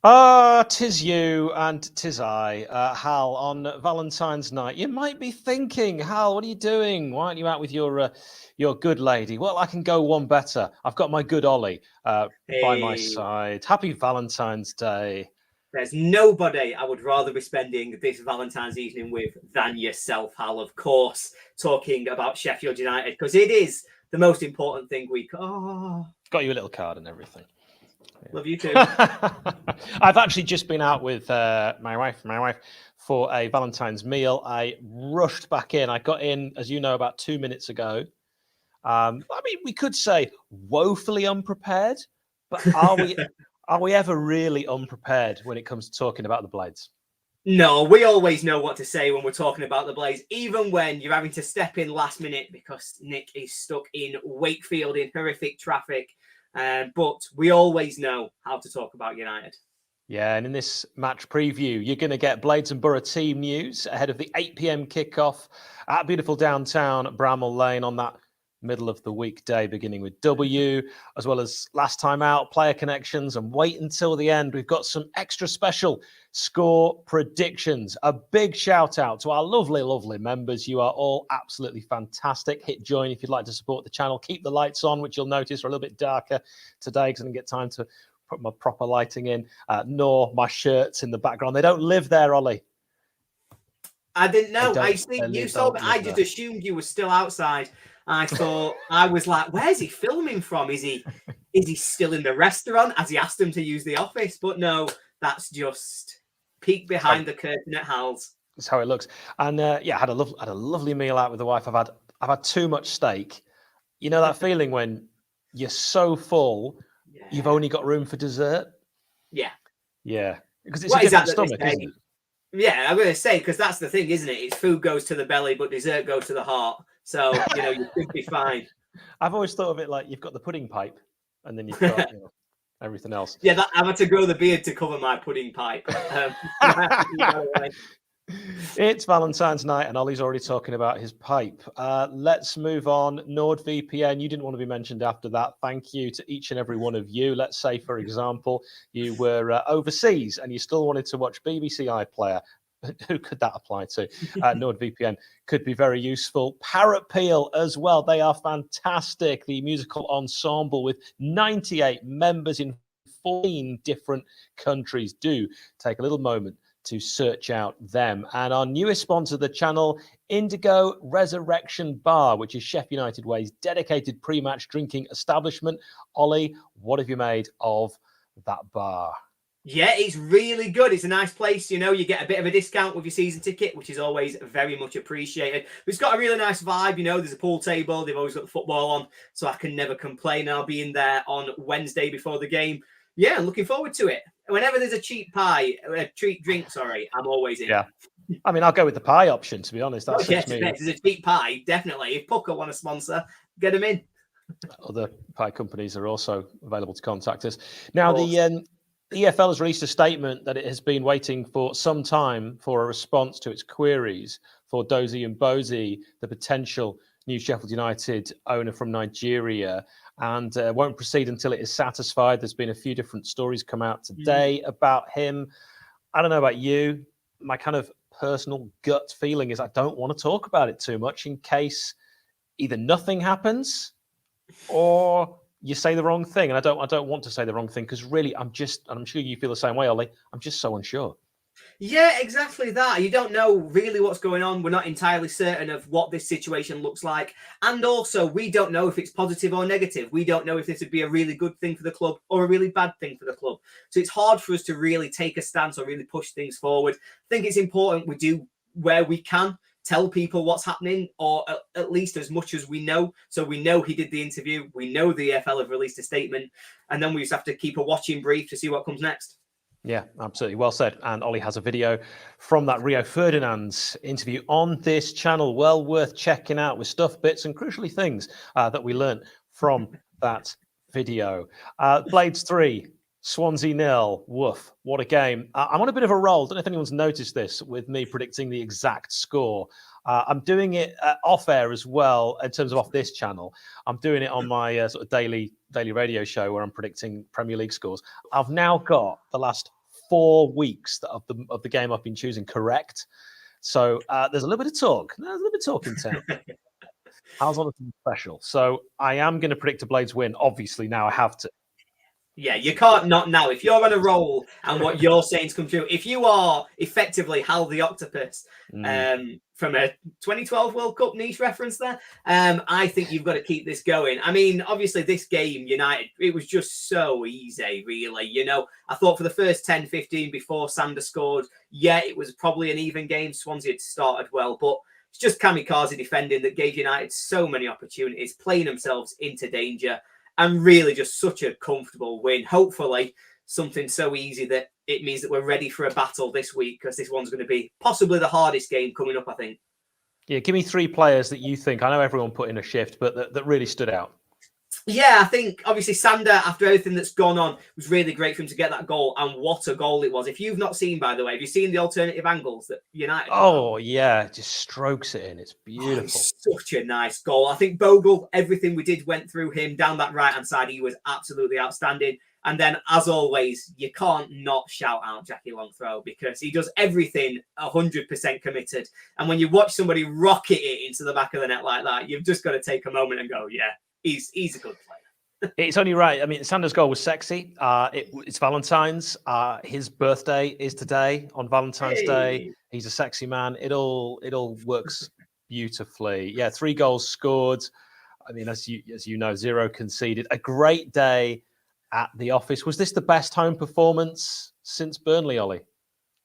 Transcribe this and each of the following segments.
Ah, 'tis you and 'tis I, Hal, on Valentine's night. You might be thinking, Hal, what are you doing? Why aren't you out with your good lady? Well, I can go one better. I've got my good Ollie by my Hey, side. Happy Valentine's Day. there's nobody I would rather be spending this Valentine's evening with than yourself, Hal. Of course, talking about Sheffield United because it is the most important thing we. Oh, Got you a little card and everything. love you too. I've actually just been out with my wife for a Valentine's meal. I rushed back in. I got in, as you know, about 2 minutes ago. I mean, we could say woefully unprepared, but are we ever really unprepared when it comes to talking about the Blades? No, we always know what to say when we're talking about the Blaze, even when you're having to step in last minute because Nick is stuck in Wakefield in horrific traffic. But we always know how to talk about United. Yeah, and in this match preview, you're going to get Blades and Borough team news ahead of the 8 p.m. kickoff at beautiful downtown Bramall Lane on that middle of the weekday, beginning with W, as well as last time out, player connections, and wait until the end. We've got some extra special score predictions. A big shout out to our lovely, lovely members. You are all absolutely fantastic. Hit join if you'd like to support the channel. Keep the lights on, which you'll notice are a little bit darker today because I didn't get time to put my proper lighting in, nor my shirts in the background. They don't live there, Ollie. I didn't know. I think you saw me. I just assumed you were still outside. I thought I was like, where's he filming from? Is he still in the restaurant? Has he asked him to use the office? But no, that's just peek behind the curtain at Hal's. That's how it looks. And yeah, I had a lovely meal out with the wife. I've had too much steak. You know that feeling when you're so full, you've only got room for dessert? Yeah. Yeah. Because it's a different stomach, isn't it? Yeah, I'm going to say, because that's the thing, isn't it? It's food goes to the belly, but dessert goes to the heart. So, you should be fine. I've always thought of it like you've got the pudding pipe and then you've got everything else. Yeah, I'm had to grow the beard to cover my pudding pipe. It's Valentine's night and Ollie's already talking about his pipe. Let's move on. NordVPN, you didn't want to be mentioned after that. Thank you to each and every one of you. Let's say, for example, you were overseas and you still wanted to watch BBC iPlayer. Who could that apply to? NordVPN could be very useful. Parrot Peel as well. They are fantastic. The musical ensemble with 98 members in 14 different countries. Do take a little moment to search out them. And our newest sponsor of the channel, Indigo Resurrection Bar, which is Sheff United Way's dedicated pre-match drinking establishment. Ollie, what have you made of that bar? Yeah, it's really good. It's a nice place. You get a bit of a discount with your season ticket, which is always very much appreciated. It's got a really nice vibe. There's a pool table. They've always got the football on, so I can never complain. I'll be in there on Wednesday before the game. Yeah, looking forward to it. Whenever there's a cheap drink, I'm always in. Yeah. I mean, I'll go with the pie option, to be honest. That's yes, if there's a cheap pie, definitely. If Pucker want to sponsor, get them in. Other pie companies are also available to contact us. Now, the EFL has released a statement that it has been waiting for some time for a response to its queries for Dozie and Bozie, the potential new Sheffield United owner from Nigeria, and won't proceed until it is satisfied. There's been a few different stories come out today about him. I don't know about you. My kind of personal gut feeling is I don't want to talk about it too much in case either nothing happens or you say the wrong thing. And I don't want to say the wrong thing because really I'm sure you feel the same way, Ollie. I'm just so unsure. Yeah, exactly that. You don't know really what's going on. We're not entirely certain of what this situation looks like. And also, we don't know if it's positive or negative. We don't know if this would be a really good thing for the club or a really bad thing for the club. So it's hard for us to really take a stance or really push things forward. I think it's important we do where we can tell people what's happening, or at least as much as we know. So we know he did the interview. We know the EFL have released a statement. And then we just have to keep a watching brief to see what comes next. Yeah, absolutely. Well said. And Ollie has a video from that Rio Ferdinand's interview on this channel. Well worth checking out with stuff, bits, and crucially things that we learned from that video. Blades 3, Swansea 0. Woof. What a game. I'm on a bit of a roll. Don't know if anyone's noticed this with me predicting the exact score. I'm doing it off air as well in terms of off this channel. I'm doing it on my sort of daily radio show where I'm predicting Premier League scores. I've now got the last 4 weeks of the game I've been choosing correct. So there's a little bit of talk. There's a little bit of talk in town. How's on something special? So I am going to predict a Blades win. Obviously, now I have to. Yeah, you can't not now. If you're on a roll and what you're saying's come true, if you are effectively Hal the Octopus from a 2012 World Cup niche reference there, I think you've got to keep this going. I mean, obviously this game, United, it was just so easy, really. You know, I thought for the first 10, 15 before Sander scored, yeah, it was probably an even game. Swansea had started well, but it's just kamikaze defending that gave United so many opportunities, playing themselves into danger. And really just such a comfortable win. Hopefully something so easy that it means that we're ready for a battle this week, because this one's going to be possibly the hardest game coming up, I think. Yeah, give me 3 players that you think, I know everyone put in a shift, but that really stood out. Yeah, I think obviously Sander, after everything that's gone on, was really great for him to get that goal. And what a goal it was. If you've not seen, by the way, have you seen the alternative angles that United? Oh, yeah, just strokes it in. It's beautiful. It's such a nice goal. I think Bogle, everything we did went through him down that right-hand side. He was absolutely outstanding. And then, as always, you can't not shout out Jackie Longthrow, because he does everything 100% committed. And when you watch somebody rocket it into the back of the net like that, you've just got to take a moment and go, yeah, he's a good player. It's only right. I mean, Sander's goal was sexy. It's Valentine's. His birthday is today on Valentine's Day. He's a sexy man. It all works beautifully. Yeah, 3 goals scored. I mean, as you know, 0 conceded. A great day at the office. Was this the best home performance since Burnley, Ollie?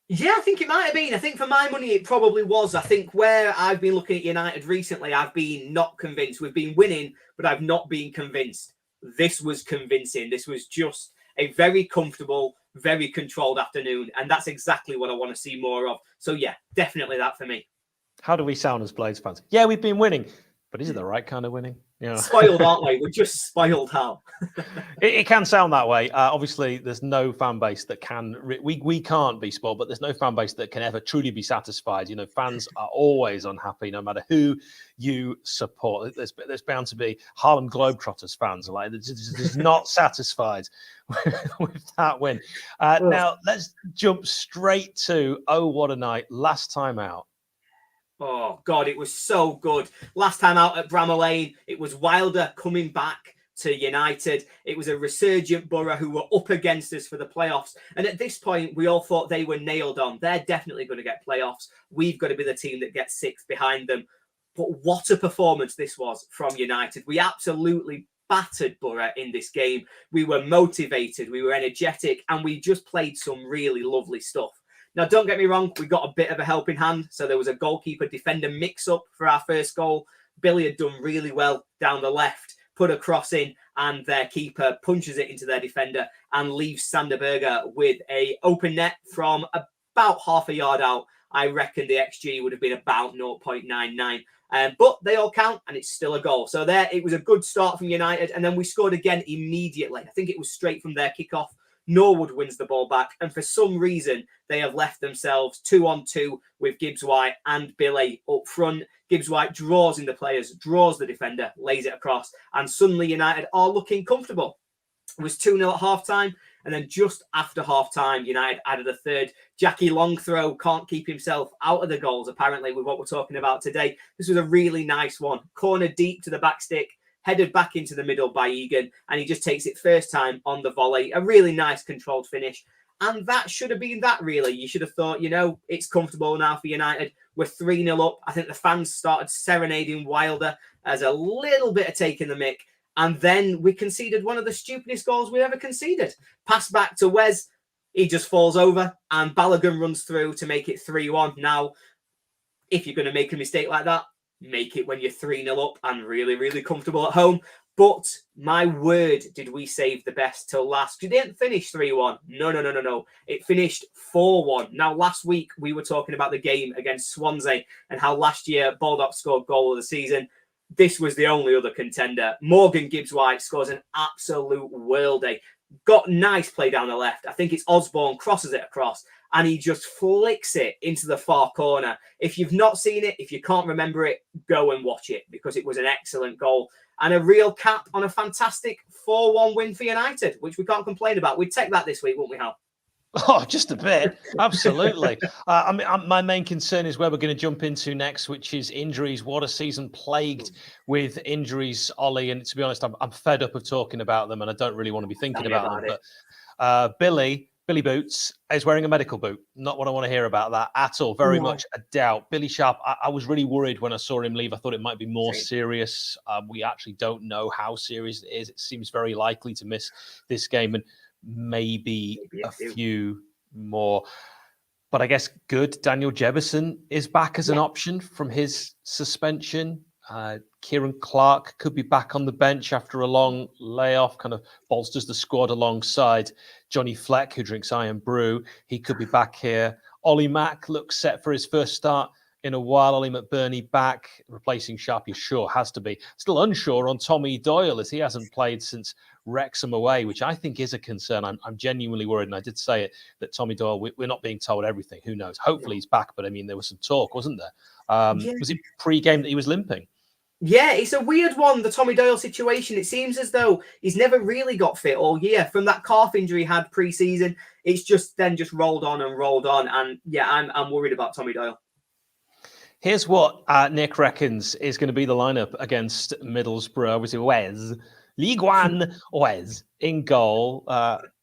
Yeah, I think it might have been. I think for my money, it probably was. I think where I've been looking at United recently, I've been not convinced. We've been winning, but I've not been convinced. This was convincing. This was just a very comfortable, very controlled afternoon. And that's exactly what I want to see more of. So, yeah, definitely that for me. How do we sound as Blades fans? Yeah, we've been winning. But is it the right kind of winning? Yeah. Spoiled, aren't we? We're just spoiled, Hal. It can sound that way. Obviously, there's no fan base that can. We can't be spoiled, but there's no fan base that can ever truly be satisfied. You know, fans are always unhappy, no matter who you support. There's bound to be Harlem Globetrotters fans like just not satisfied with that win. Now let's jump straight to what a night! Last time out. Oh, God, it was so good. Last time out at Bramall Lane, it was Wilder coming back to United. It was a resurgent Borough who were up against us for the playoffs. And at this point, we all thought they were nailed on. They're definitely going to get playoffs. We've got to be the team that gets 6th behind them. But what a performance this was from United. We absolutely battered Borough in this game. We were motivated, we were energetic, and we just played some really lovely stuff. Now, don't get me wrong, we got a bit of a helping hand. So there was a goalkeeper-defender mix-up for our first goal. Billy had done really well down the left, put a cross in, and their keeper punches it into their defender and leaves Sander Berge with an open net from about half a yard out. I reckon the XG would have been about 0.99. But they all count, and it's still a goal. So there, it was a good start from United. And then we scored again immediately. I think it was straight from their kickoff. Norwood wins the ball back, and for some reason they have left themselves 2-on-2 with Gibbs White and Billy up front. Gibbs White draws in the players, draws the defender, lays it across, and suddenly United are looking comfortable. It was 2-0 at half-time, and then just after half-time, United added a third. Jackie Longthrow can't keep himself out of the goals, apparently, with what we're talking about today. This was a really nice one. Corner deep to the back stick, headed back into the middle by Egan, and he just takes it first time on the volley. A really nice controlled finish. And that should have been that, really. You should have thought, you know, it's comfortable now for United. We're 3-0 up. I think the fans started serenading Wilder as a little bit of taking the mick. And then we conceded one of the stupidest goals we ever conceded. Pass back to Wes. He just falls over, and Balogun runs through to make it 3-1. Now, if you're going to make a mistake like that, make it when you're 3-0 up and really, really comfortable at home. But my word, did we save the best till last? It didn't finish 3-1. No. It finished 4-1. Now, last week, we were talking about the game against Swansea and how last year Baldock scored goal of the season. This was the only other contender. Morgan Gibbs-White scores an absolute worldie. Got nice play down the left. I think it's Osborne crosses it across, and he just flicks it into the far corner. If you've not seen it, if you can't remember it, go and watch it, because it was an excellent goal and a real cap on a fantastic 4-1 win for United, which we can't complain about. We'd take that this week, wouldn't we, Hal? Oh, just a bit. Absolutely. I mean, my main concern is where we're going to jump into next, which is injuries. What a season plagued with injuries, Ollie. And to be honest, I'm fed up of talking about them, and I don't really want to be thinking about them. It. But Billy Boots is wearing a medical boot. Not what I want to hear about that at all. Very much a doubt. Billy Sharp, I was really worried when I saw him leave. I thought it might be more serious. We actually don't know how serious it is. It seems very likely to miss this game. And maybe a few more. But I guess good. Daniel Jefferson is back as an option from his suspension. Kieran Clark could be back on the bench after a long layoff, kind of bolsters the squad alongside Johnny Fleck, who drinks Iron Brew. He could be back here. Ollie Mack looks set for his first start in a while. Ollie McBurney back, replacing Sharp, you sure has to be. Still unsure on Tommy Doyle, as he hasn't played since Wrexham away, which I think is a concern. I'm genuinely worried, and I did say it, that Tommy Doyle, we're not being told everything. Who knows? Hopefully he's back, but I mean, there was some talk, wasn't there? Was it pre-game that he was limping? Yeah, it's a weird one, the Tommy Doyle situation. It seems as though he's never really got fit all year. From that calf injury he had pre-season, it's just rolled on. And yeah, I'm worried about Tommy Doyle. Here's what Nick reckons is going to be the lineup against Middlesbrough. Obviously, Ligue 1 Wes in goal.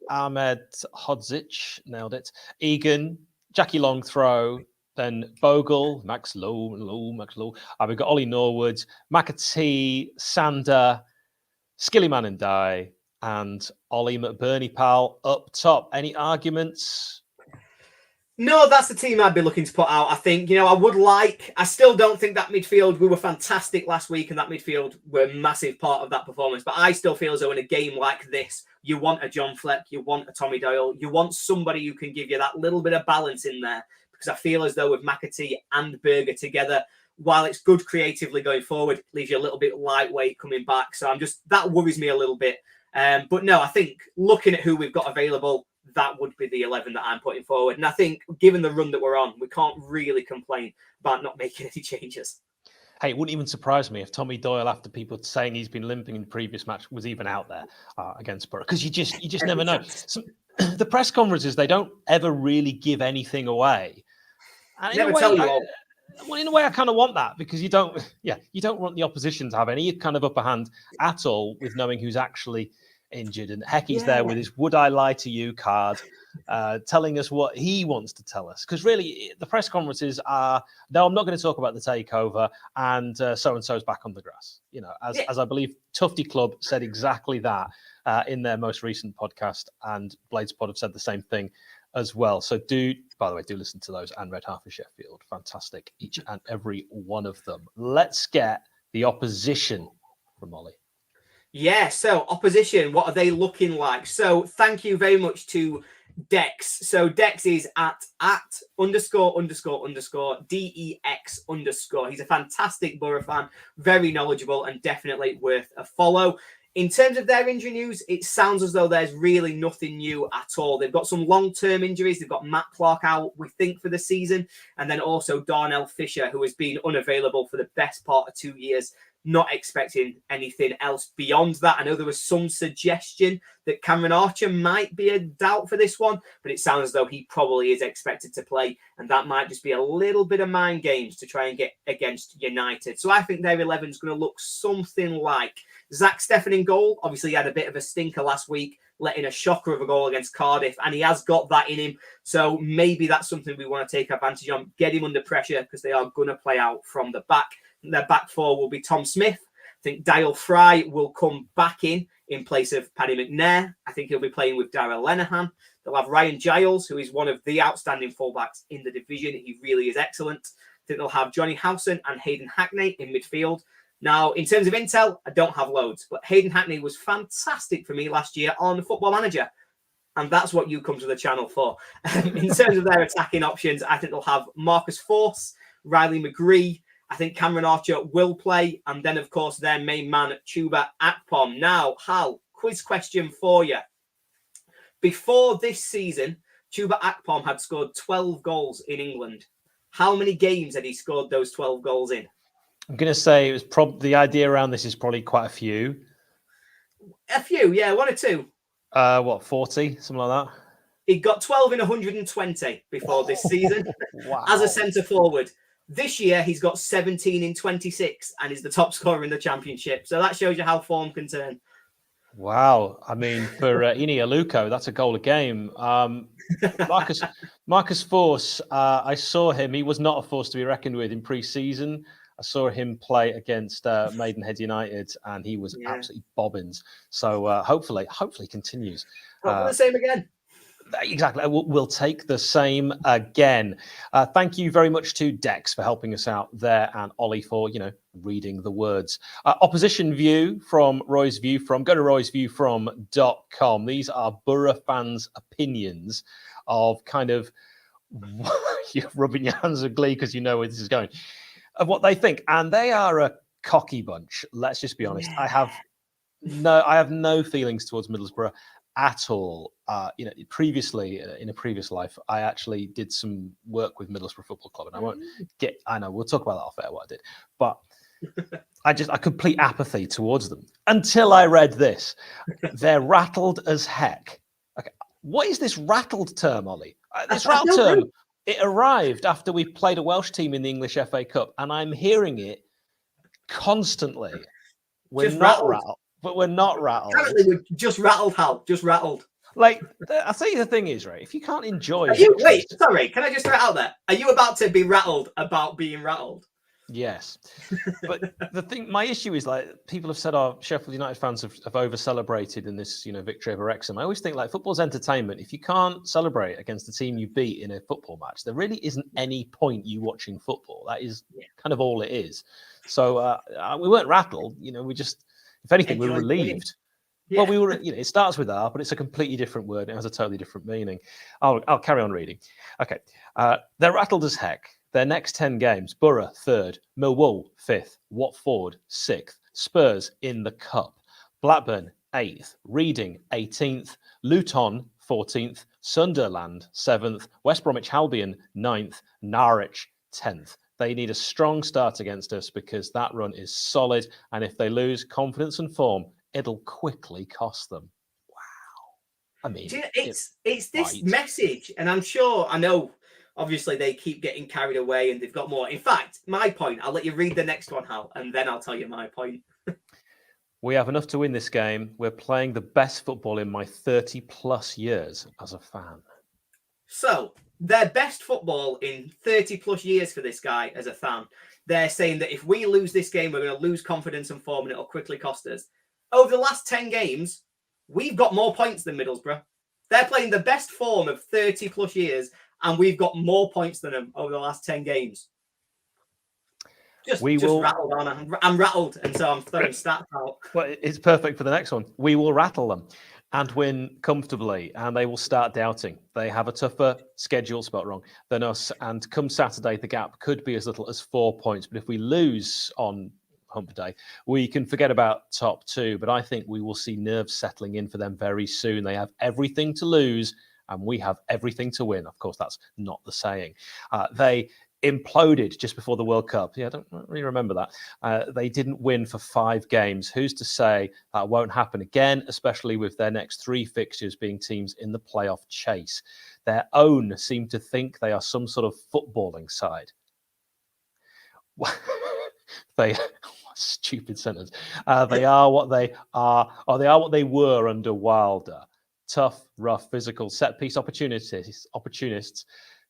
Ahmed Hodzic, nailed it. Egan, Jackie Long throw. Then Bogle, Max Lowe. We've got Ollie Norwood, McAtee, Sander, Skillyman and Die, and Ollie McBurney, pal, up top. Any arguments? No, that's the team I'd be looking to put out. I think, I still don't think that midfield, we were fantastic last week, and that midfield were a massive part of that performance. But I still feel as though in a game like this, you want a John Fleck, you want a Tommy Doyle, you want somebody who can give you that little bit of balance in there. Because I feel as though with McAtee and Berger together, while it's good creatively going forward, leaves you a little bit lightweight coming back. So that worries me a little bit. But no, I think looking at who we've got available, that would be the 11 that I'm putting forward. And I think given the run that we're on, we can't really complain about not making any changes. Hey, it wouldn't even surprise me if Tommy Doyle, after people saying he's been limping in the previous match, was even out there against Borough. Because you just never know. So, the press conferences, they don't ever really give anything away. And in a way, I kind of want that, because you don't want the opposition to have any kind of upper hand at all with knowing who's actually injured. And Hecky's there with his "Would I lie to you" card, telling us what he wants to tell us. Because really, the press conferences are, no, I'm not going to talk about the takeover, and so-and-so's back on the grass. As I believe Tufty Club said exactly that in their most recent podcast, and Blades Pod have said the same thing as well. So by the way, do listen to those, and Red Half of Sheffield. Fantastic, each and every one of them. Let's get the opposition from Ollie. Yeah, so opposition, what are they looking like? So thank you very much to Dex. So Dex is at ___ DEX_. He's a fantastic Borough fan, very knowledgeable, and definitely worth a follow. In terms of their injury news, it sounds as though there's really nothing new at all. They've got some long-term injuries. They've got Matt Clark out, we think, for the season. And then also Darnell Fisher, who has been unavailable for the best part of 2 years. Not expecting anything else beyond that. I know there was some suggestion that Cameron Archer might be a doubt for this one, but it sounds as though he probably is expected to play, and that might just be a little bit of mind games to try and get against United. So I think their 11 is going to look something like Zach Steffen in goal. Obviously, he had a bit of a stinker last week, letting a shocker of a goal against Cardiff, and he has got that in him. So maybe that's something we want to take advantage of, get him under pressure, because they are going to play out from the back. Their back four will be Tom Smith. I think Dyle Fry will come back in place of Paddy McNair. I think he'll be playing with Darrell Lenihan. They'll have Ryan Giles, who is one of the outstanding fullbacks in the division. He really is excellent. I think they'll have Johnny Howson and Hayden Hackney in midfield. Now, in terms of intel, I don't have loads, but Hayden Hackney was fantastic for me last year on Football Manager. And that's what you come to the channel for. In terms of their attacking options, I think they'll have Marcus Force, Riley McGree. I think Cameron Archer will play. And then, of course, their main man, Chuba Akpom. Now, Hal, quiz question for you. Before this season, Chuba Akpom had scored 12 goals in England. How many games had he scored those 12 goals in? I'm going to say it was probably, the idea around this is probably quite a few. A few, yeah, 1 or 2. 40, something like that? He got 12 in 120 before this season Wow. as a centre forward. This year, he's got 17 in 26 and is the top scorer in the championship. So that shows you how form can turn. Wow. I mean, for Ini Aluko, that's a goal a game. Marcus Force, I saw him. He was not a force to be reckoned with in pre-season. I saw him play against Maidenhead United, and he was absolutely bobbins. So hopefully continues. The same again. Exactly. We'll take the same again. Thank you very much to Dex for helping us out there, and Ollie for, reading the words. Opposition view from Roy's View From. Go to roysviewfrom.com. These are Borough fans' opinions of kind of you're rubbing your hands of glee because you know where this is going, of what they think. And they are a cocky bunch. Let's just be honest. I have no feelings towards Middlesbrough at all. Previously, in a previous life, I actually did some work with Middlesbrough Football Club, and I know we'll talk about that off air what I did, but a complete apathy towards them until I read this. They're rattled as heck. Okay, what is this rattled term, Ollie? This rattled term, it arrived after we played a Welsh team in the English FA Cup, and I'm hearing it constantly. We're not rattled. But we're not rattled. Apparently, we're just rattled, Hal. Just rattled. Like, I'll tell you the thing is, right? If you can't enjoy wait, sorry, can I just throw it out there? Are you about to be rattled about being rattled? Yes. But my issue is, like, people have said, Sheffield United fans have over-celebrated in this, victory over Wrexham. I always think, like, football's entertainment. If you can't celebrate against the team you beat in a football match, there really isn't any point you watching football. That is kind of all it is. So we weren't rattled, we just... If anything, we were relieved. Yeah. Well, we were, it starts with R, but it's a completely different word. It has a totally different meaning. I'll carry on reading. Okay. They're rattled as heck. Their next 10 games: Borough 3rd, Millwall 5th, Watford 6th, Spurs in the Cup, Blackburn 8th, Reading 18th, Luton 14th, Sunderland 7th, West Bromwich Albion 9th, Norwich 10th. They need a strong start against us because that run is solid. And if they lose confidence and form, it'll quickly cost them. Wow. I mean, it's this message. And I know, obviously, they keep getting carried away and they've got more. In fact, my point, I'll let you read the next one, Hal, and then I'll tell you my point. We have enough to win this game. We're playing the best football in my 30 plus years as a fan. So, their best football in 30 plus years for this guy as a fan. They're saying that if we lose this game, we're going to lose confidence and form and it'll quickly cost us. Over the last 10 games, we've got more points than Middlesbrough. They're playing the best form of 30 plus years and we've got more points than them over the last 10 games. Rattled on. I'm rattled, and so I'm throwing stats out. Well, it's perfect for the next one. We will rattle them and win comfortably, and they will start doubting. They have a tougher schedule, spelled wrong, than us, and come Saturday, the gap could be as little as 4 points. But if we lose on Hump Day, we can forget about top two. But I think we will see nerves settling in for them very soon. They have everything to lose, and we have everything to win. Of course, that's not the saying. They imploded just before the World Cup. Yeah, I don't really remember that. They didn't win for 5 games. Who's to say that won't happen again, especially with their next 3 fixtures being teams in the playoff chase? Their own seem to think they are some sort of footballing side. Stupid sentence. They are what they are, or they are what they were under Wilder. Tough, rough, physical, set-piece opportunists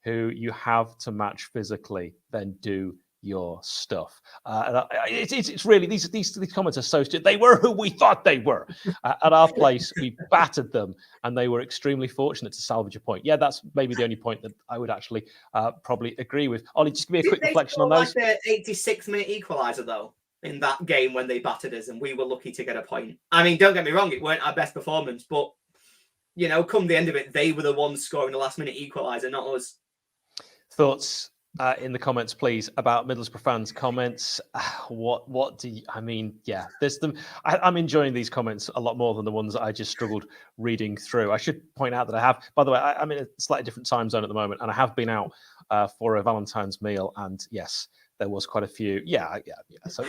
who you have to match physically, then do your stuff. It's really, these comments are so stupid. They were who we thought they were. At our place, we battered them, and they were extremely fortunate to salvage a point. Yeah, that's maybe the only point that I would actually probably agree with. Ollie, just give me a quick reflection on those. Like the 86-minute equaliser, though, in that game when they battered us, and we were lucky to get a point. I mean, don't get me wrong, it weren't our best performance, but, come the end of it, they were the ones scoring the last-minute equaliser, not us. Thoughts in the comments, please, about Middlesbrough fans' comments. What do you, I mean? Yeah, there's them. I'm enjoying these comments a lot more than the ones that I just struggled reading through. I should point out that I have, by the way, I'm in a slightly different time zone at the moment, and I have been out for a Valentine's meal. And yes, there was quite a few. Yeah. So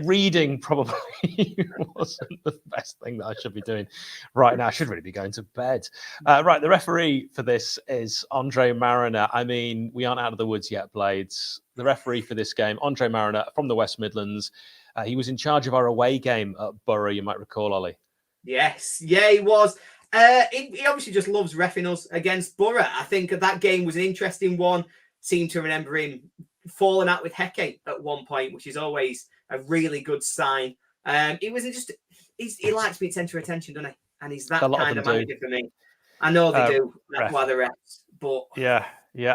reading probably wasn't the best thing that I should be doing right now. I should really be going to bed. Right, the referee for this is Andre Mariner. I mean, we aren't out of the woods yet, Blades. The referee for this game, Andre Mariner from the West Midlands. He was in charge of our away game at Borough, you might recall, Ollie. Yes, yeah, he was. He obviously just loves reffing us against Borough. I think that game was an interesting one. Seem to remember him falling out with Heke at one point, which is always a really good sign. He wasn't just he likes me to center attention, doesn't he? And he's that kind of manager for me. I know they do. That's why they're refs. But yeah.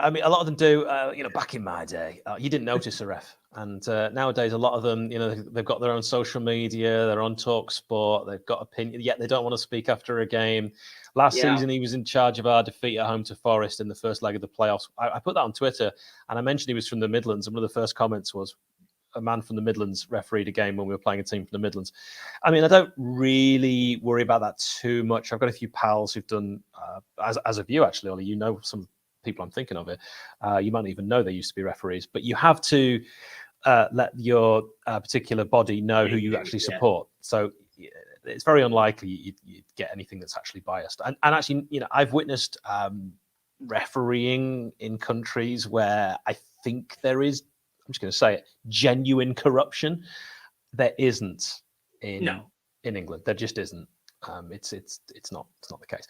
I mean, a lot of them do. Back in my day, you didn't notice a ref, and nowadays a lot of them, they've got their own social media, they're on Talk Sport, they've got opinion, yet they don't want to speak after a game. Last season, he was in charge of our defeat at home to Forest in the first leg of the playoffs. I put that on Twitter, and I mentioned he was from the Midlands, and one of the first comments was, a man from the Midlands refereed a game when we were playing a team from the Midlands. I mean, I don't really worry about that too much. I've got a few pals who've done, as of you, actually, Ollie, some people I'm thinking of it. You might not even know they used to be referees, but you have to let your particular body know who you actually support. So it's very unlikely you'd get anything that's actually biased. And actually, I've witnessed refereeing in countries where I think there is, I'm just going to say it, genuine corruption. There isn't in England. There just isn't. It's not the case.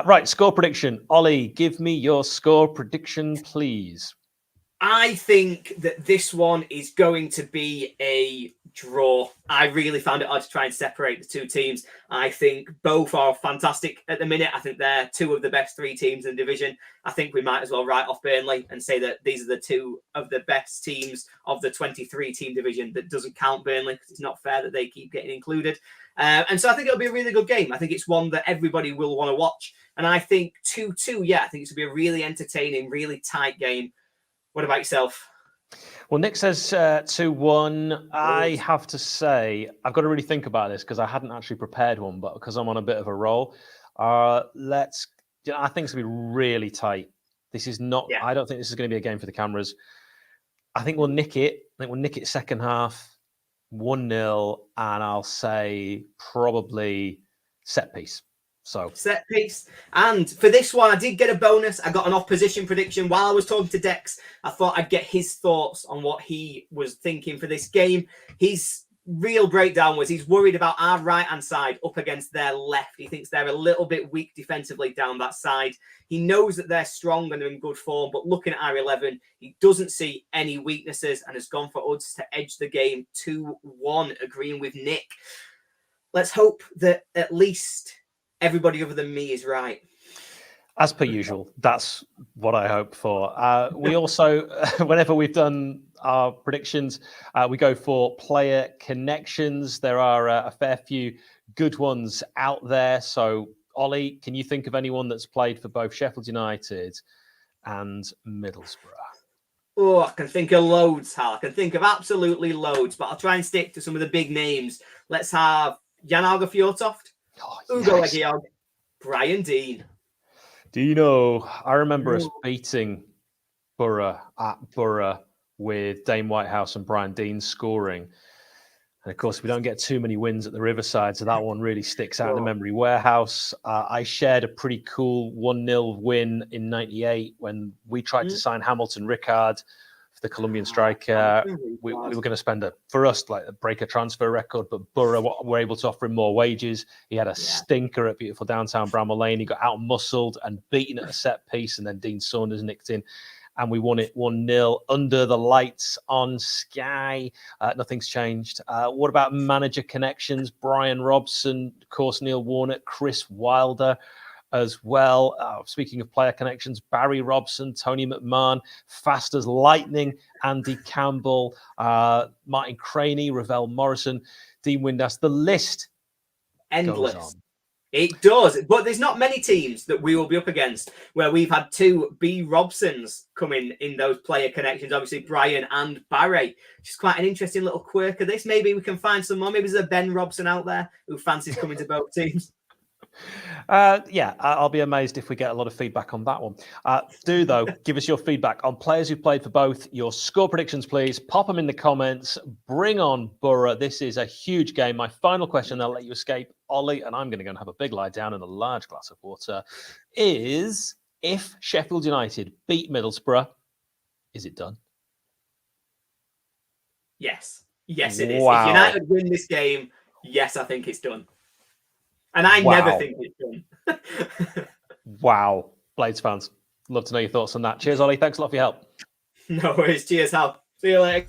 Right, score prediction. Ollie, give me your score prediction, please. I think that this one is going to be a draw. I really found it hard to try and separate the two teams. I think both are fantastic at the minute. I think they're two of the best three teams in the division. I think we might as well write off Burnley and say that these are the two of the best teams of the 23-team division. That doesn't count Burnley because it's not fair that they keep getting included. And so I think it'll be a really good game. I think it's one that everybody will want to watch. And I think 2-2, I think it's going to be a really entertaining, really tight game. What about yourself? Well, Nick says 2-1. I have to say, I've got to really think about this because I hadn't actually prepared one, but because I'm on a bit of a roll, I think it's going to be really tight. This is not, I don't think this is going to be a game for the cameras. I think we'll nick it. I think we'll nick it second half, 1-0, and I'll say probably set piece. So set piece. And for this one, I did get a bonus. I got an opposition prediction. While I was talking to Dex, I thought I'd get his thoughts on what he was thinking for this game. His real breakdown was he's worried about our right-hand side up against their left. He thinks they're a little bit weak defensively down that side. He knows that they're strong and they're in good form, but looking at our 11, he doesn't see any weaknesses and has gone for us to edge the game 2-1, agreeing with Nick. Let's hope that at least everybody other than me is right. As per usual, that's what I hope for. We also, whenever we've done our predictions, we go for player connections. There are a fair few good ones out there. So, Ollie, can you think of anyone that's played for both Sheffield United and Middlesbrough? Oh, I can think of loads, Hal. I can think of absolutely loads, but I'll try and stick to some of the big names. Let's have Jan Alga Fjortoft, Ugo Egiog, Brian Dean. Dino, I remember us beating Borough at Borough with Dane Whitehouse and Brian Dean scoring. And of course, we don't get too many wins at the Riverside, so that one really sticks out in the memory warehouse. I shared a pretty cool 1-0 win in '98 when we tried to sign Hamilton Ricard for the Colombian striker. We were going to spend break a transfer record, but Borough were able to offer him more wages. He had a stinker at beautiful downtown Bramall Lane. He got out-muscled and beaten at a set piece, and then Dean Saunders nicked in. And we won it 1-0 under the lights on Sky. Nothing's changed. What about manager connections? Brian Robson, of course, Neil Warnock, Chris Wilder as well. Speaking of player connections, Barry Robson, Tony McMahon, fast as lightning, Andy Campbell, Martin Craney, Ravel Morrison, Dean Windass. The list endless. Goes on. It does, but there's not many teams that we will be up against where we've had two B. Robsons come in those player connections. Obviously, Brian and Barry. Which is quite an interesting little quirk of this. Maybe we can find some more. Maybe there's a Ben Robson out there who fancies coming to both teams. Yeah, I'll be amazed if we get a lot of feedback on that one. Do, though, give us your feedback on players who've played for both. Your score predictions, please. Pop them in the comments. Bring on Borough. This is a huge game. My final question, I'll let you escape, Ollie, and I'm going to go and have a big lie down and a large glass of water, is if Sheffield United beat Middlesbrough, is it done? Yes. Yes, it is. Wow. If United win this game, yes, I think it's done. And I never think it's done. Wow. Blades fans, love to know your thoughts on that. Cheers, Ollie. Thanks a lot for your help. No worries. Cheers, Hal. See you later.